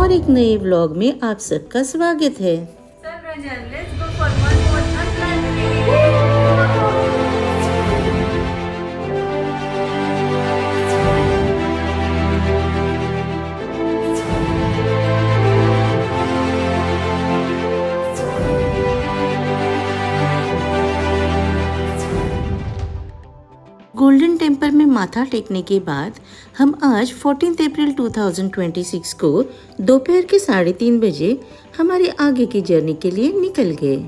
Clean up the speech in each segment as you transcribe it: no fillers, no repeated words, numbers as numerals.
और एक नए व्लॉग में आप सबका स्वागत है। गोल्डन टेम्पल में माथा टेकने के बाद हम आज 14 अप्रैल 2026 को दोपहर के 3:30 बजे हमारे आगे की जर्नी के लिए निकल गए।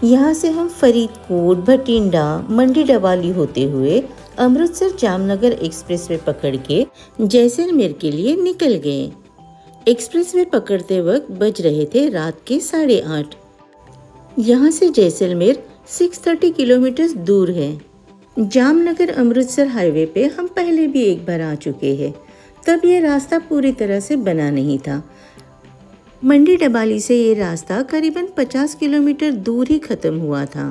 यहाँ से हम फरीदकोट, भटिंडा, मंडी डबाली होते हुए अमृतसर जामनगर एक्सप्रेसवे पकड़ के जैसलमेर के लिए निकल गए। एक्सप्रेसवे पकड़ते वक्त बज रहे थे रात के 8:30। यहाँ से जैसलमेर 630 किलोमीटर दूर है। जामनगर अमृतसर हाईवे पे हम पहले भी एक बार आ चुके हैं, तब ये रास्ता पूरी तरह से बना नहीं था। मंडी डबाली से ये रास्ता करीबन 50 किलोमीटर दूर ही खत्म हुआ था।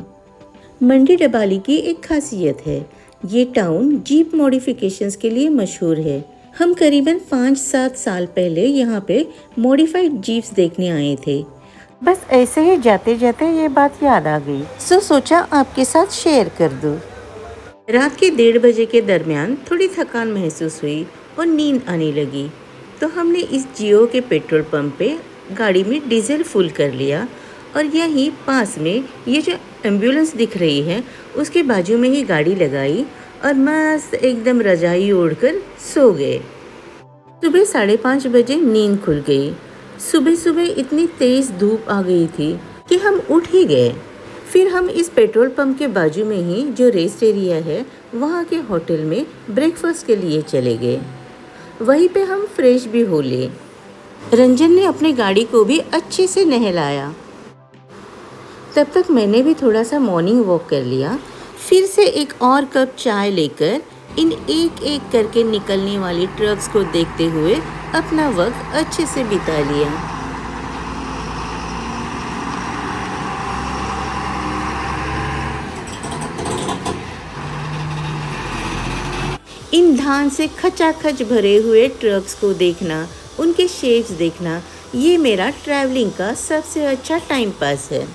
मंडी डबाली की एक खासियत है, ये टाउन जीप मॉडिफिकेशंस के लिए मशहूर है। हम करीबन 5-7 साल पहले यहाँ पे मॉडिफाइड जीप्स देखने आए थे। बस ऐसे ही जाते जाते ये बात याद आ गई, सोचा आपके साथ शेयर कर दूं। रात के 1:30 बजे के दरमियान थोड़ी थकान महसूस हुई और नींद आने लगी, तो हमने इस जियो के पेट्रोल पंप पे गाड़ी में डीजल फुल कर लिया और यहीं पास में ये जो एम्बुलेंस दिख रही है उसके बाजू में ही गाड़ी लगाई और मस्त एकदम रजाई ओढ़कर सो गए। सुबह 5:30 बजे नींद खुल गई। सुबह सुबह इतनी तेज धूप आ गई थी कि हम उठ ही गए। फिर हम इस पेट्रोल पंप के बाजू में ही जो रेस्ट एरिया है वहाँ के होटल में ब्रेकफास्ट के लिए चले गए। वहीं पे हम फ्रेश भी हो लिए। रंजन ने अपनी गाड़ी को भी अच्छे से नहलाया। तब तक मैंने भी थोड़ा सा मॉर्निंग वॉक कर लिया। फिर से एक और कप चाय लेकर इन एक एक करके निकलने वाली ट्रक्स को देखते हुए अपना वक्त अच्छे से बिता लिया। इन धान से खचाखच भरे हुए ट्रक्स को देखना, उनके शेप्स देखना, ये मेरा ट्रैवलिंग का सबसे अच्छा टाइम पास है।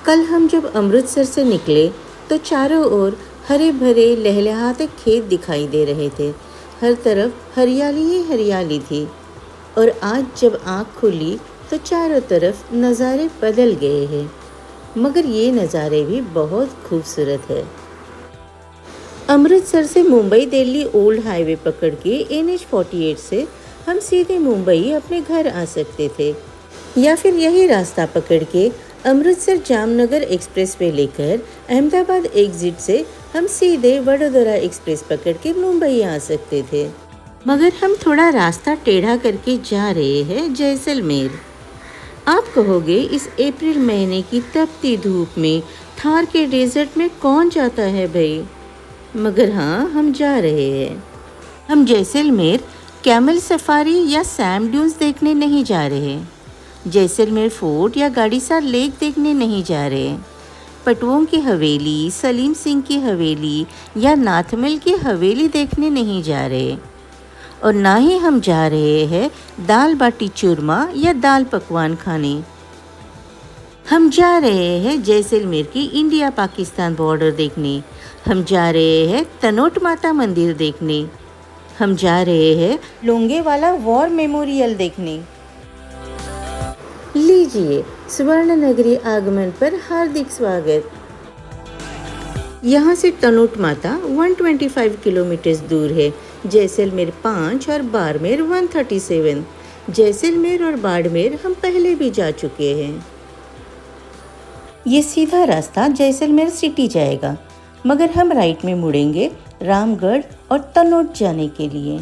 कल हम जब अमृतसर से निकले तो चारों ओर हरे भरे लहलहाते खेत दिखाई दे रहे थे। हर तरफ हरियाली ही हरियाली थी और आज जब आँख खुली तो चारों तरफ नज़ारे बदल गए हैं, मगर ये नज़ारे भी बहुत खूबसूरत है। अमृतसर से मुंबई दिल्ली ओल्ड हाईवे पकड़ के NH 48 से हम सीधे मुंबई अपने घर आ सकते थे, या फिर यही रास्ता पकड़ के अमृतसर जामनगर एक्सप्रेस वे लेकर अहमदाबाद एग्जिट से हम सीधे वडोदरा एक्सप्रेस पकड़ के मुंबई आ सकते थे। मगर हम थोड़ा रास्ता टेढ़ा करके जा रहे हैं जैसलमेर। आप कहोगे इस अप्रैल महीने की तपती धूप में थार के डेजर्ट में कौन जाता है भाई? मगर हाँ, हम जा रहे हैं। हम जैसलमेर कैमल सफारी या सैंड ड्यून्स देखने नहीं जा रहे, जैसलमेर फोर्ट या गाड़ीसार लेक देखने नहीं जा रहे, पटवों की हवेली, सलीम सिंह की हवेली या नाथमल की हवेली देखने नहीं जा रहे, और ना ही हम जा रहे हैं दाल बाटी चूरमा या दाल पकवान खाने। हम जा रहे हैं जैसलमेर की इंडिया पाकिस्तान बॉर्डर देखने, हम जा रहे हैं तनोट माता मंदिर देखने, हम जा रहे हैं लोंगेवाला वॉर मेमोरियल देखने। लीजिए, स्वर्ण नगरी आगमन पर हार्दिक स्वागत। यहाँ से तनोट माता 125 किलोमीटर दूर है, जैसलमेर 5 और बाड़मेर 137। जैसलमेर और बाड़मेर हम पहले भी जा चुके हैं। ये सीधा रास्ता जैसलमेर सिटी जाएगा, मगर हम राइट में मुड़ेंगे रामगढ़ और तनोट जाने के लिए।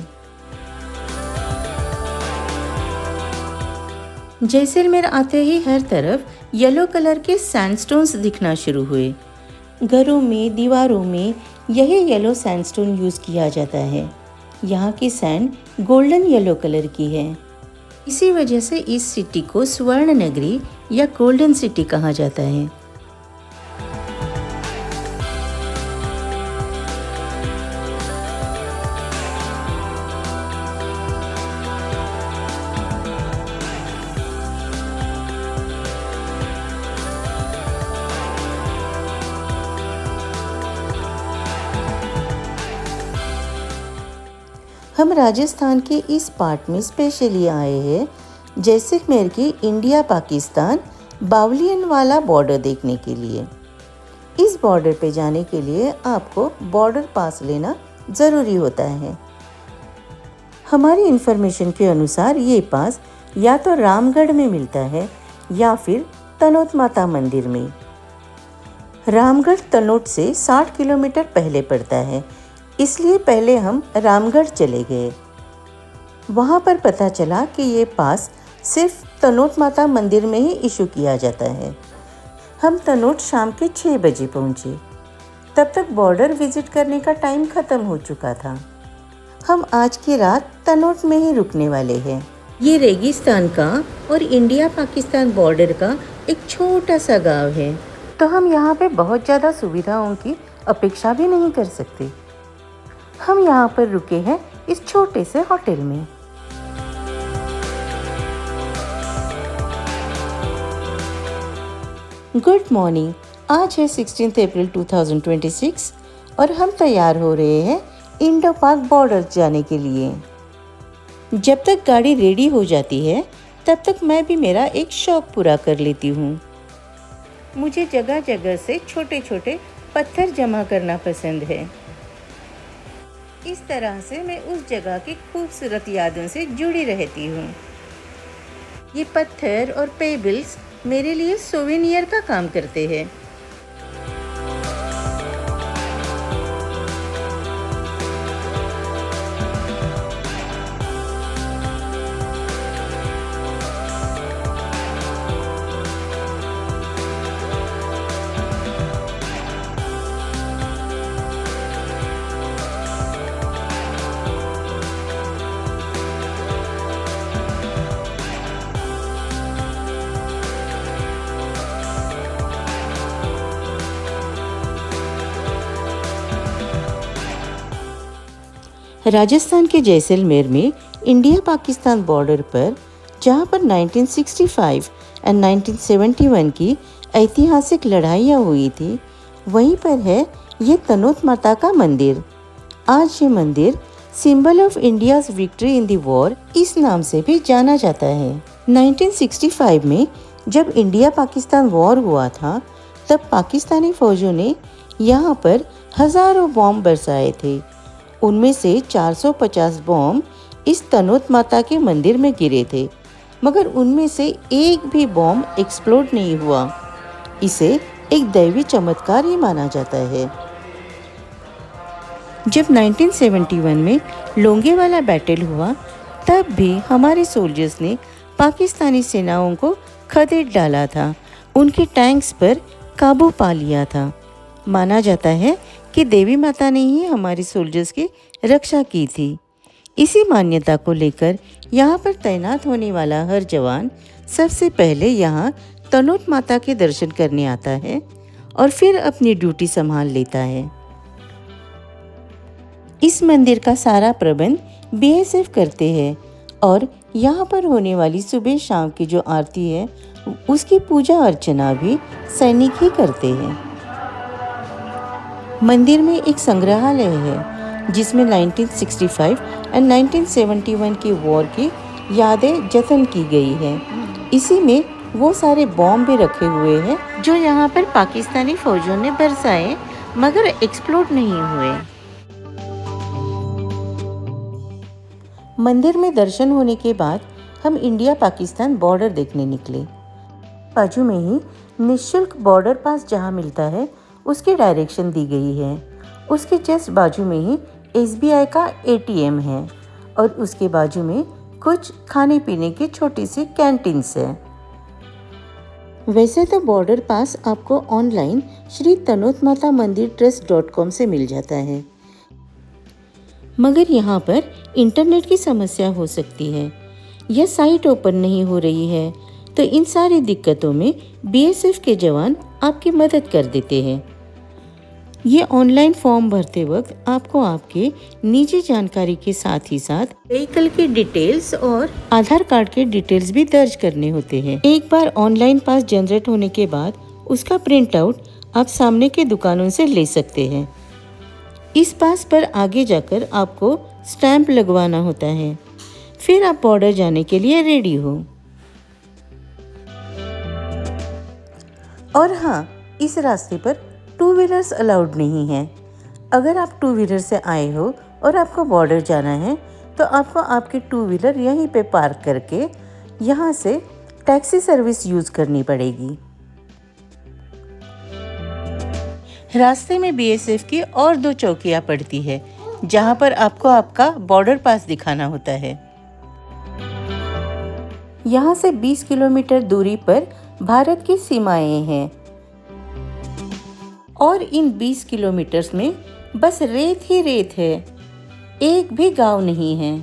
जैसलमेर आते ही हर तरफ येलो कलर के सैंडस्टोन्स दिखना शुरू हुए। घरों में, दीवारों में यही येलो सैंडस्टोन यूज़ किया जाता है। यहाँ की सैंड गोल्डन येलो कलर की है। इसी वजह से इस सिटी को स्वर्ण नगरी या गोल्डन सिटी कहा जाता है। हम राजस्थान के इस पार्ट में स्पेशली आए हैं जैसलमेर की इंडिया पाकिस्तान बावलियन वाला बॉर्डर देखने के लिए। इस बॉर्डर पे जाने के लिए आपको बॉर्डर पास लेना ज़रूरी होता है। हमारी इन्फॉर्मेशन के अनुसार ये पास या तो रामगढ़ में मिलता है या फिर तनोट माता मंदिर में। रामगढ़ तनोट से 60 किलोमीटर पहले पड़ता है, इसलिए पहले हम रामगढ़ चले गए। वहाँ पर पता चला कि ये पास सिर्फ तनोट माता मंदिर में ही इशू किया जाता है। हम तनोट शाम के 6 बजे पहुँचे। तब तक बॉर्डर विजिट करने का टाइम ख़त्म हो चुका था। हम आज की रात तनोट में ही रुकने वाले हैं। ये रेगिस्तान का और इंडिया पाकिस्तान बॉर्डर का एक छोटा सा गांव है, तो हम यहाँ पे बहुत ज़्यादा सुविधाओं की अपेक्षा भी नहीं कर सकते। हम यहाँ पर रुके हैं इस छोटे से होटल में। Good morning. आज है 16 अप्रैल 2026 और हम तैयार हो रहे हैं इंडो पाक बॉर्डर जाने के लिए। जब तक गाड़ी रेडी हो जाती है तब तक मैं भी मेरा एक शौक पूरा कर लेती हूँ। मुझे जगह जगह से छोटे छोटे पत्थर जमा करना पसंद है। इस तरह से मैं उस जगह की खूबसूरत यादों से जुड़ी रहती हूँ। ये पत्थर और पेबल्स मेरे लिए सोवेनियर का काम करते हैं। राजस्थान के जैसलमेर में इंडिया पाकिस्तान बॉर्डर पर, जहां पर 1965 एंड 1971 की ऐतिहासिक लड़ाइयाँ हुई थी, वहीं पर है ये तनोट माता का मंदिर। आज ये मंदिर symbol of India's victory in the war इस नाम से भी जाना जाता है। 1965 में जब इंडिया पाकिस्तान वॉर हुआ था, तब पाकिस्तानी फौजों ने यहाँ पर हजारों बॉम्ब बरसाए थे। उनमें से 450 बॉम्ब इस तनोट माता के मंदिर में गिरे थे, मगर उनमें से एक भी बॉम्ब एक्सप्लोड नहीं हुआ। इसे एक दैवी चमत्कार ही माना जाता है। जब 1971 में लोंगेवाला बैटल हुआ, तब भी हमारे सोल्जर्स ने पाकिस्तानी सेनाओं को खदेड़ डाला था, उनके टैंक्स पर काबू पा लिया था। माना जाता है कि देवी माता ने ही हमारे सोल्जर्स की रक्षा की थी। इसी मान्यता को लेकर यहाँ पर तैनात होने वाला हर जवान सबसे पहले यहाँ तनोट माता के दर्शन करने आता है और फिर अपनी ड्यूटी संभाल लेता है। इस मंदिर का सारा प्रबंध बीएसएफ करते हैं और यहाँ पर होने वाली सुबह शाम की जो आरती है, उसकी पूजा अर्चना भी सैनिक ही करते हैं। मंदिर में एक संग्रहालय है जिसमें 1965 एंड 1971 की वॉर की यादें जतन की गई है। इसी में वो सारे बॉम्ब भी रखे हुए हैं जो यहाँ पर पाकिस्तानी फौजों ने बरसाए, मगर एक्सप्लोड नहीं हुए। मंदिर में दर्शन होने के बाद हम इंडिया पाकिस्तान बॉर्डर देखने निकले। बाजू में ही निःशुल्क बॉर्डर पास जहाँ मिलता है, उसकी डायरेक्शन दी गई है। उसके जस्ट बाजू में ही एसबीआई का एटीएम है और उसके बाजू में कुछ खाने पीने की छोटी सी कैंटीन्स है। वैसे तो बॉर्डर पास आपको ऑनलाइन श्री तनोत माता मंदिर ट्रस्ट.com से मिल जाता है, मगर यहाँ पर इंटरनेट की समस्या हो सकती है या साइट ओपन नहीं हो रही है। तो इन सारी दिक्कतों में बीएसएफ के जवान आपकी मदद कर देते हैं। ये ऑनलाइन फॉर्म भरते वक्त आपको आपके निजी जानकारी के साथ ही साथ व्हीकल की डिटेल्स और आधार कार्ड के डिटेल्स भी दर्ज करने होते हैं। एक बार ऑनलाइन पास जनरेट होने के बाद उसका प्रिंट आउट आप सामने के दुकानों से ले सकते हैं। इस पास पर आगे जाकर आपको स्टैंप लगवाना होता है, फिर आप बॉर्डर जाने के लिए रेडी हो। और हाँ, इस रास्ते पर टू व्हीलर्स अलाउड नहीं है। अगर आप टू व्हीलर से आए हो और आपको बॉर्डर जाना है तो आपको आपके टू व्हीलर यहीं पे पार्क करके यहाँ से टैक्सी सर्विस यूज़ करनी पड़ेगी। रास्ते में बीएसएफ की और 2 चौकियाँ पड़ती है जहाँ पर आपको आपका बॉर्डर पास दिखाना होता है। यहाँ से 20 किलोमीटर दूरी पर भारत की सीमाएं हैं और इन 20 किलोमीटर में बस रेत ही रेत है, एक भी गांव नहीं है।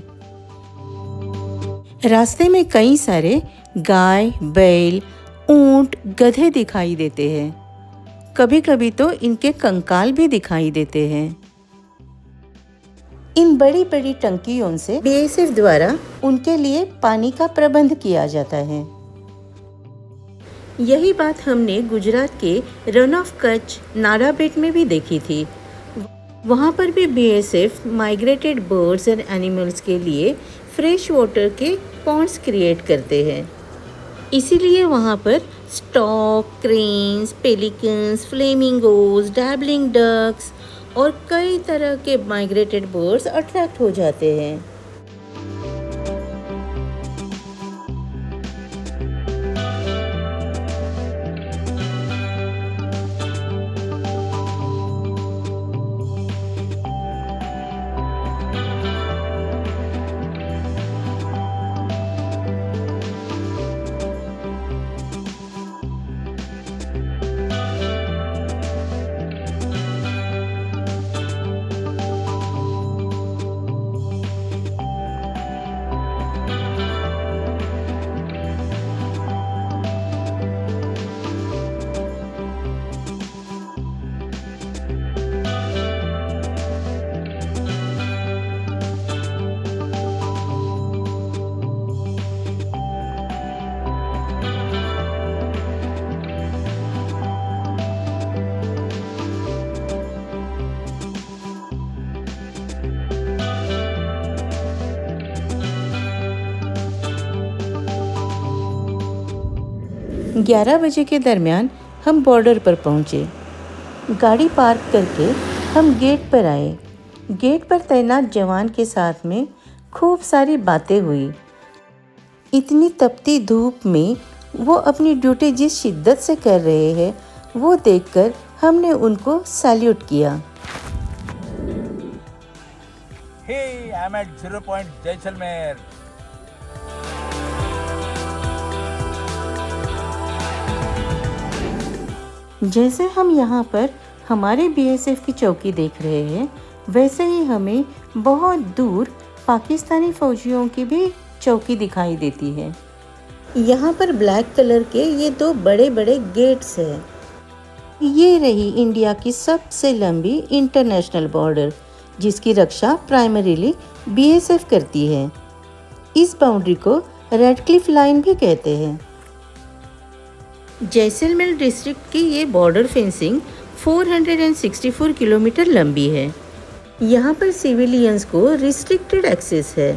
रास्ते में कई सारे गाय, बैल, ऊंट, गधे दिखाई देते हैं। कभी कभी तो इनके कंकाल भी दिखाई देते हैं। इन बड़ी बड़ी टंकियों से बीएसएफ द्वारा उनके लिए पानी का प्रबंध किया जाता है। यही बात हमने गुजरात के रन ऑफ कच्छ नाराबेट में भी देखी थी। वहाँ पर भी BSF migrated birds and animals के लिए फ्रेश वाटर के पॉन्ड्स क्रिएट करते हैं। इसीलिए वहाँ पर stork, cranes, pelicans, flamingos, dabbling ducks और कई तरह के माइग्रेटेड बर्ड्स अट्रैक्ट हो जाते हैं। 11 बजे के दरमियान हम बॉर्डर पर पहुँचे। गाड़ी पार्क करके हम गेट पर आए। गेट पर तैनात जवान के साथ में खूब सारी बातें हुई। इतनी तपती धूप में वो अपनी ड्यूटी जिस शिद्दत से कर रहे हैं वो देखकर हमने उनको सैल्यूट किया। Hey, I'm at 0 Point Jaisalmer. जैसे हम यहाँ पर हमारे बीएसएफ की चौकी देख रहे हैं, वैसे ही हमें बहुत दूर पाकिस्तानी फौजियों की भी चौकी दिखाई देती है। यहाँ पर ब्लैक कलर के ये 2 बड़े बड़े गेट्स हैं। ये रही इंडिया की सबसे लंबी इंटरनेशनल बॉर्डर, जिसकी रक्षा प्राइमरीली बीएसएफ करती है। इस बाउंड्री को रेड क्लिफ लाइन भी कहते हैं। जैसलमेर डिस्ट्रिक्ट की ये बॉर्डर फेंसिंग 464 किलोमीटर लंबी है। यहाँ पर सिविलियंस को रिस्ट्रिक्टेड एक्सेस है।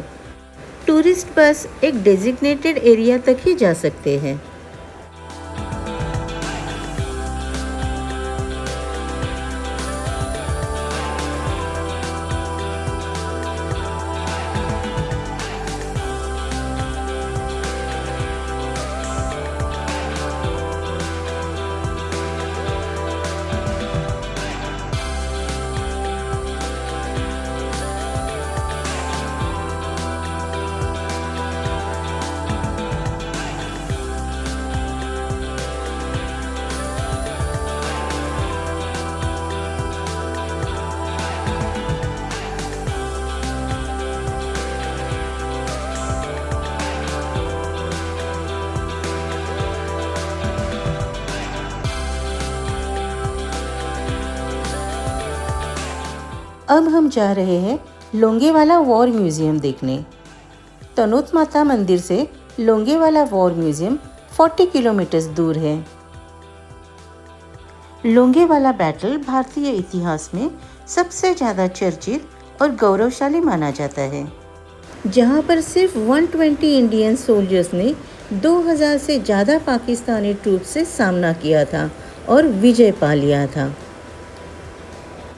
टूरिस्ट बस एक डेजिग्नेटेड एरिया तक ही जा सकते हैं। अब हम जा रहे हैं लोंगेवाला वॉर म्यूजियम देखने। तनोत माता मंदिर से लोंगेवाला वॉर म्यूजियम 40 किलोमीटर दूर है। लोंगेवाला बैटल भारतीय इतिहास में सबसे ज़्यादा चर्चित और गौरवशाली माना जाता है, जहां पर सिर्फ 120 इंडियन सोल्जर्स ने 2000 से ज़्यादा पाकिस्तानी ट्रूप से सामना किया था और विजय पा लिया था।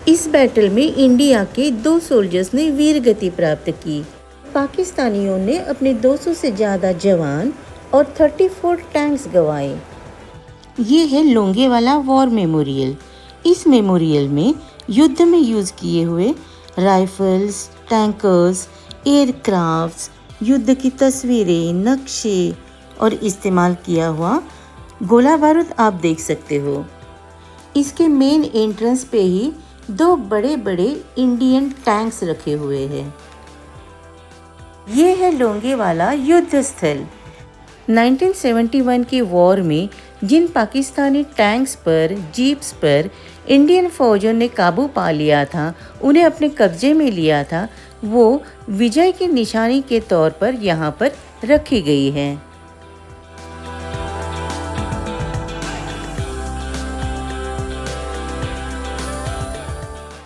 इस बैटल में इंडिया के 2 सोल्जर्स ने वीरगति प्राप्त की। पाकिस्तानियों ने अपने 200 से ज़्यादा जवान और 34 टैंक्स गंवाए। ये है लोंगेवाला वॉर मेमोरियल। इस मेमोरियल में युद्ध में यूज़ किए हुए राइफल्स, टैंकर्स, एयरक्राफ्ट्स, युद्ध की तस्वीरें, नक्शे और इस्तेमाल किया हुआ गोला बारूद आप देख सकते हो। इसके मेन एंट्रेंस पे ही 2 बड़े बड़े इंडियन टैंक्स रखे हुए हैं। ये है लोंगेवाला युद्ध स्थल। 1971 की वॉर में जिन पाकिस्तानी टैंक्स पर, जीप्स पर इंडियन फौजों ने काबू पा लिया था, उन्हें अपने कब्जे में लिया था, वो विजय की निशानी के तौर पर यहाँ पर रखी गई है।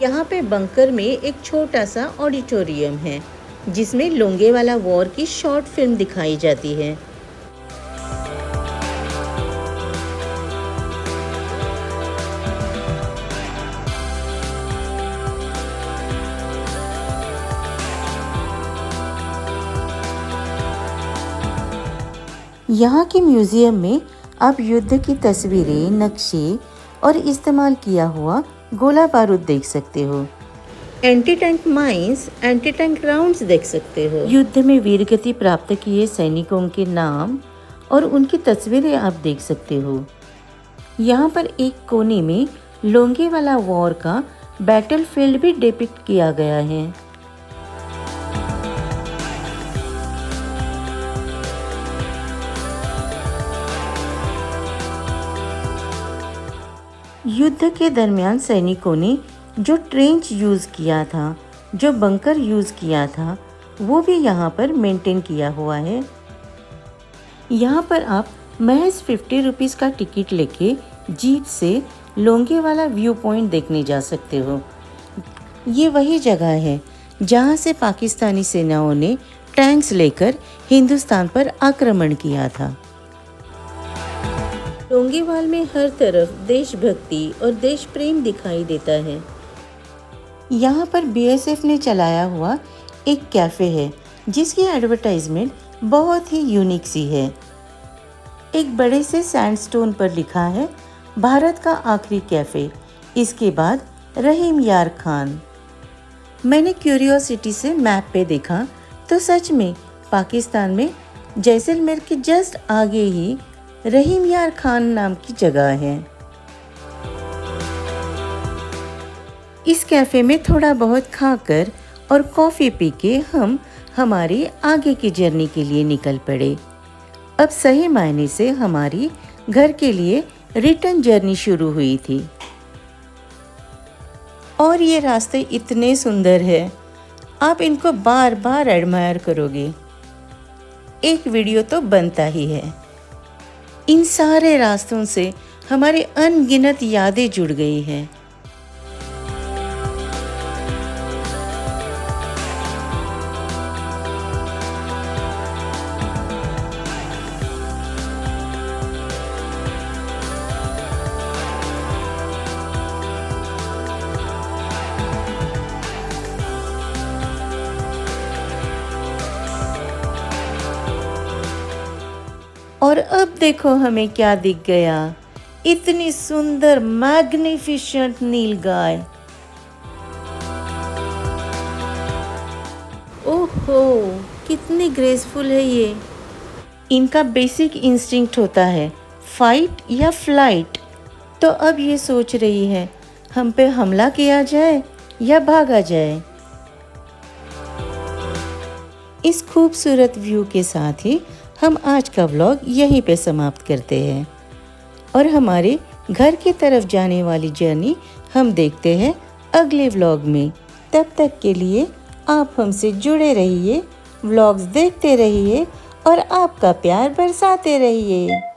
यहाँ पे बंकर में एक छोटा सा ऑडिटोरियम है, जिसमें लोंगेवाला वॉर की शॉर्ट फिल्म दिखाई जाती है। यहाँ के म्यूजियम में आप युद्ध की तस्वीरें, नक्शे और इस्तेमाल किया हुआ गोला बारूद देख सकते हो। Anti tank mines, anti tank rounds देख सकते हो। युद्ध में वीरगति प्राप्त किए सैनिकों के नाम और उनकी तस्वीरें आप देख सकते हो। यहाँ पर एक कोने में लोंगेवाला वॉर का बैटलफील्ड भी डिपिक्ट किया गया है। युद्ध के दरमियान सैनिकों ने जो ट्रेंच यूज़ किया था, जो बंकर यूज़ किया था, वो भी यहाँ पर मेंटेन किया हुआ है। यहाँ पर आप महज 50 रुपीज़ का टिकट लेके जीप से लोंगेवाला व्यू पॉइंट देखने जा सकते हो। ये वही जगह है जहाँ से पाकिस्तानी सेनाओं ने टैंक्स लेकर हिंदुस्तान पर आक्रमण किया था। लोंगेवाल में हर तरफ देशभक्ति और देश प्रेम दिखाई देता है। यहाँ पर बीएसएफ ने चलाया हुआ एक कैफ़े है, जिसकी एडवर्टाइजमेंट बहुत ही यूनिक सी है। एक बड़े से सैंडस्टोन पर लिखा है, भारत का आखिरी कैफ़े, इसके बाद रहीम यार खान। मैंने क्यूरियोसिटी से मैप पे देखा तो सच में पाकिस्तान में जैसलमेर के जस्ट आगे ही रहीम यार खान नाम की जगह है। इस कैफ़े में थोड़ा बहुत खाकर और कॉफ़ी पी के हम हमारी आगे की जर्नी के लिए निकल पड़े। अब सही मायने से हमारी घर के लिए रिटर्न जर्नी शुरू हुई थी। और ये रास्ते इतने सुंदर हैं, आप इनको बार बार एडमायर करोगे। एक वीडियो तो बनता ही है। इन सारे रास्तों से हमारी अनगिनत यादें जुड़ गई हैं। और अब देखो हमें क्या दिख गया, इतनी सुंदर मैग्निफिसेंट नीलगाय। ओहो, कितनी ग्रेसफुल है ये। इनका बेसिक इंस्टिंक्ट होता है फाइट या फ्लाइट। तो अब ये सोच रही है हम पे हमला किया जाए या भागा जाए। इस खूबसूरत व्यू के साथ ही हम आज का व्लॉग यहीं पे समाप्त करते हैं और हमारे घर की तरफ जाने वाली जर्नी हम देखते हैं अगले व्लॉग में। तब तक के लिए आप हमसे जुड़े रहिए, व्लॉग्स देखते रहिए और आपका प्यार बरसाते रहिए।